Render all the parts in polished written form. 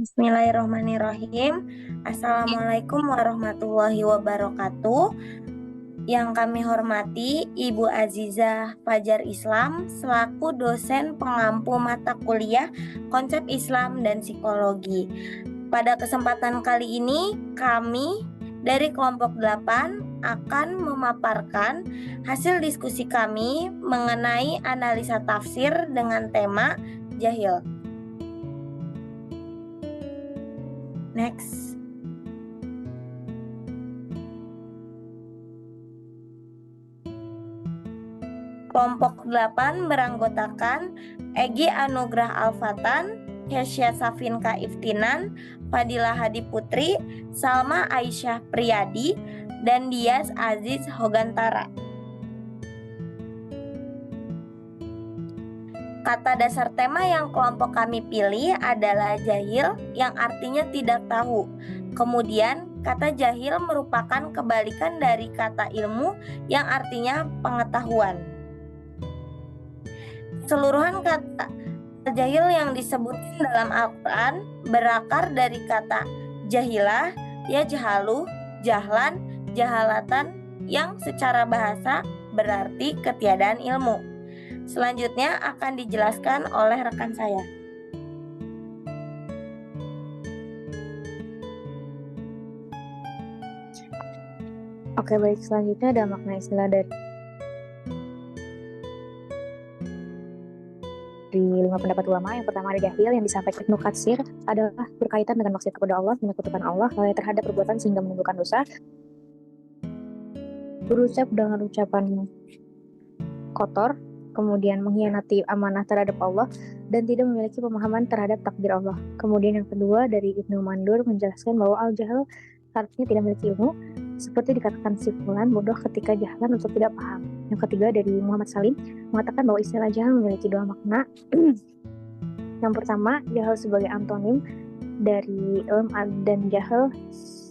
Bismillahirrahmanirrahim. Assalamualaikum warahmatullahi wabarakatuh. Yang kami hormati Ibu Azizah Fajar Islam selaku dosen pengampu mata kuliah Konsep Islam dan Psikologi. Pada kesempatan kali ini kami dari kelompok 8 akan memaparkan hasil diskusi kami mengenai analisa tafsir dengan tema jahil. Next. Kelompok 8 beranggotakan Egi Anugrah Alfatan, Kesya Safinka Iftinan, Fadilah Hadi Putri, Salma Aisyah Priyadi, dan Dias Aziz Hogantara. Kata dasar tema yang kelompok kami pilih adalah jahil, yang artinya tidak tahu. Kemudian, kata jahil merupakan kebalikan dari kata ilmu yang artinya pengetahuan. Keseluruhan kata jahil yang disebutkan dalam Al-Quran berakar dari kata jahilah, yajhalu, jahlan, jahalatan, yang secara bahasa berarti ketiadaan ilmu. Selanjutnya akan dijelaskan oleh rekan saya. Oke, baik. Selanjutnya ada makna istilah dari 5 pendapat ulama. Yang pertama ada jahil, yang disampaikan Ibnu Katsir adalah berkaitan dengan maksiat kepada Allah, menyekutukan Allah, lalai terhadap perbuatan sehingga menimbulkan dosa, berucap dengan ucapan kotor, kemudian mengkhianati amanah terhadap Allah, dan tidak memiliki pemahaman terhadap takdir Allah. Kemudian yang kedua dari Ibnu Mandur menjelaskan bahwa al-jahl artinya tidak memiliki ilmu, seperti dikatakan si fulan bodoh ketika jahalan untuk tidak paham. Yang ketiga dari Muhammad Salim mengatakan bahwa istilah jahal memiliki dua makna. Yang pertama, jahal sebagai antonim dari ilm, dan jahal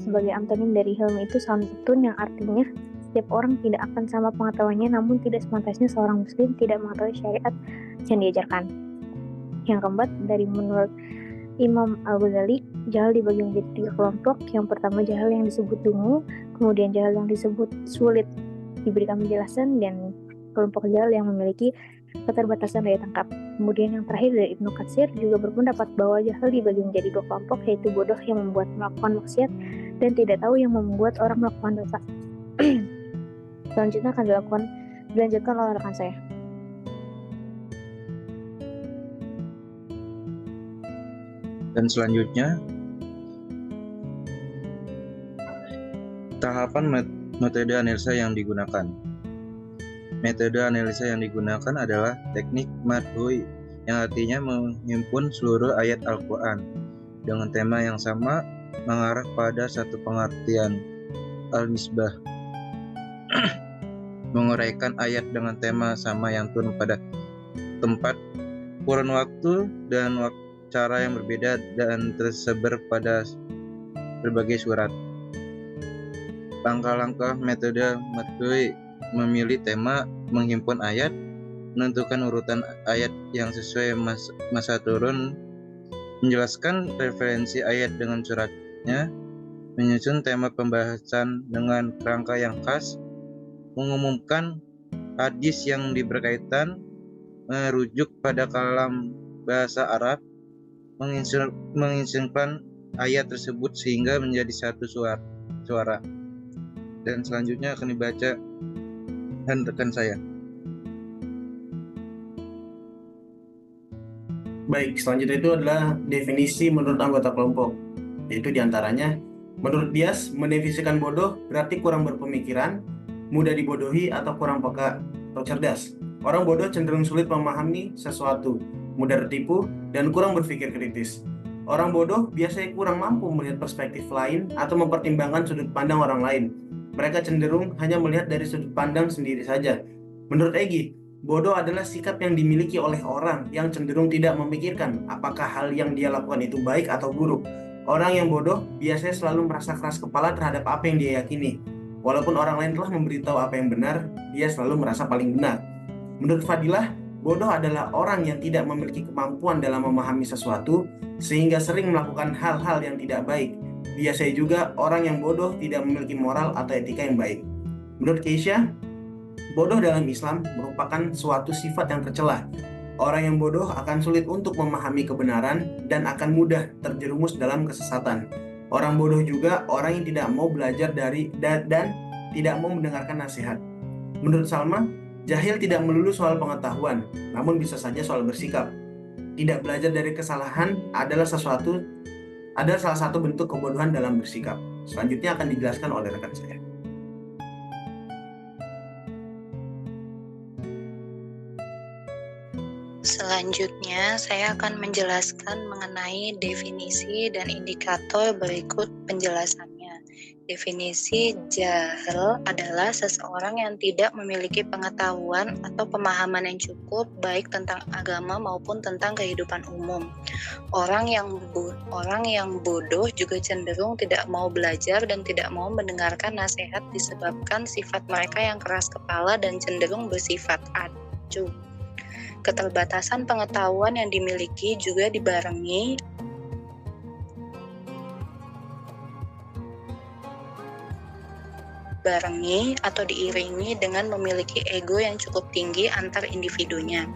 sebagai antonim dari hilm itu santun, yang artinya setiap orang tidak akan sama pengetahuannya, namun tidak sepantasnya seorang muslim tidak mengetahui syariat yang diajarkan. Yang keempat, dari menurut Imam Al-Ghazali, jahal dibagi menjadi 3 kelompok. Yang pertama jahal yang disebut dungu, kemudian jahal yang disebut sulit diberikan penjelasan, dan kelompok jahal yang memiliki keterbatasan daya tangkap. Kemudian yang terakhir dari Ibnu Katsir juga berpendapat bahwa jahal dibagi menjadi 2 kelompok, yaitu bodoh yang membuat melakukan maksiat dan tidak tahu yang membuat orang melakukan dosa. Selanjutnya akan dilanjutkan oleh rekan saya. Dan selanjutnya, tahapan metode analisa yang digunakan. Metode analisa yang digunakan adalah teknik madhui, yang artinya menghimpun seluruh ayat Al-Quran dengan tema yang sama, mengarah pada satu pengertian. Al-Misbah menguraikan ayat dengan tema sama yang turun pada tempat, kurun waktu, dan cara yang berbeda dan tersebar pada berbagai surat. Langkah-langkah metode madhui: memilih tema, menghimpun ayat, menentukan urutan ayat yang sesuai masa turun, menjelaskan referensi ayat dengan suratnya, menyusun tema pembahasan dengan kerangka yang khas, mengumumkan hadis yang berkaitan, merujuk pada kalam bahasa Arab, menginstruksikan ayat tersebut sehingga menjadi satu suara. Dan selanjutnya akan dibaca dan rekan saya. Baik, selanjutnya itu adalah definisi menurut anggota kelompok, yaitu diantaranya menurut Dias, mendefinisikan bodoh berarti kurang berpemikiran, mudah dibodohi, atau kurang peka atau cerdas. Orang bodoh cenderung sulit memahami sesuatu, mudah tertipu, dan kurang berpikir kritis. Orang bodoh biasanya kurang mampu melihat perspektif lain atau mempertimbangkan sudut pandang orang lain. Mereka cenderung hanya melihat dari sudut pandang sendiri saja. Menurut Egy, bodoh adalah sikap yang dimiliki oleh orang yang cenderung tidak memikirkan apakah hal yang dia lakukan itu baik atau buruk. Orang yang bodoh biasanya selalu merasa keras kepala terhadap apa yang dia yakini. Walaupun orang lain telah memberitahu apa yang benar, dia selalu merasa paling benar. Menurut Fadilah, Bodoh adalah orang yang tidak memiliki kemampuan dalam memahami sesuatu sehingga sering melakukan hal-hal yang tidak baik. Biasanya juga orang yang bodoh tidak memiliki moral atau etika yang baik. Menurut Keisha, bodoh dalam Islam merupakan suatu sifat yang tercela. Orang yang bodoh akan sulit untuk memahami kebenaran dan akan mudah terjerumus dalam kesesatan. Orang bodoh juga orang yang tidak mau belajar dan tidak mau mendengarkan nasihat. Menurut Salma, jahil tidak melulu soal pengetahuan, namun bisa saja soal bersikap. Tidak belajar dari kesalahan adalah salah satu bentuk kebodohan dalam bersikap. Selanjutnya akan dijelaskan oleh rekan saya. Selanjutnya, saya akan menjelaskan mengenai definisi dan indikator berikut penjelasannya. Definisi jahil adalah seseorang yang tidak memiliki pengetahuan atau pemahaman yang cukup baik tentang agama maupun tentang kehidupan umum. Orang yang bodoh juga cenderung tidak mau belajar dan tidak mau mendengarkan nasihat disebabkan sifat mereka yang keras kepala dan cenderung bersifat acuh. Keterbatasan pengetahuan yang dimiliki juga dibarengi atau diiringi dengan memiliki ego yang cukup tinggi antar individunya.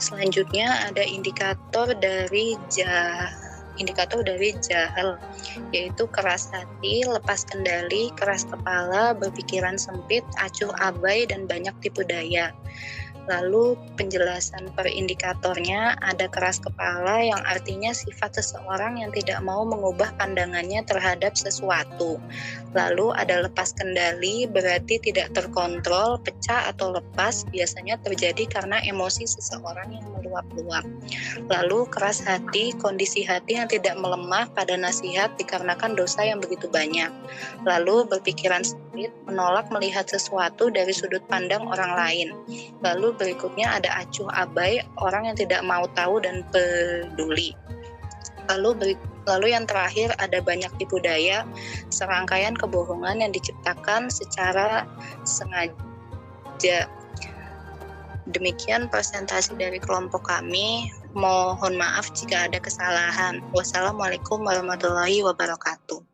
Selanjutnya ada indikator dari jahil, yaitu keras hati, lepas kendali, keras kepala, berpikiran sempit, acuh abai, dan banyak tipu daya. Lalu penjelasan per indikatornya ada keras kepala yang artinya sifat seseorang yang tidak mau mengubah pandangannya terhadap sesuatu. Lalu ada lepas kendali berarti tidak terkontrol, pecah atau lepas biasanya terjadi karena emosi seseorang yang meluap-luap. Lalu keras hati, kondisi hati yang tidak melemah pada nasihat dikarenakan dosa yang begitu banyak. Lalu berpikiran sempit, menolak melihat sesuatu dari sudut pandang orang lain. Lalu berikutnya ada acuh abai, orang yang tidak mau tahu dan peduli. Lalu yang terakhir ada banyak tipu daya, serangkaian kebohongan yang diciptakan secara sengaja. Demikian presentasi dari kelompok kami. Mohon maaf jika ada kesalahan. Wassalamualaikum warahmatullahi wabarakatuh.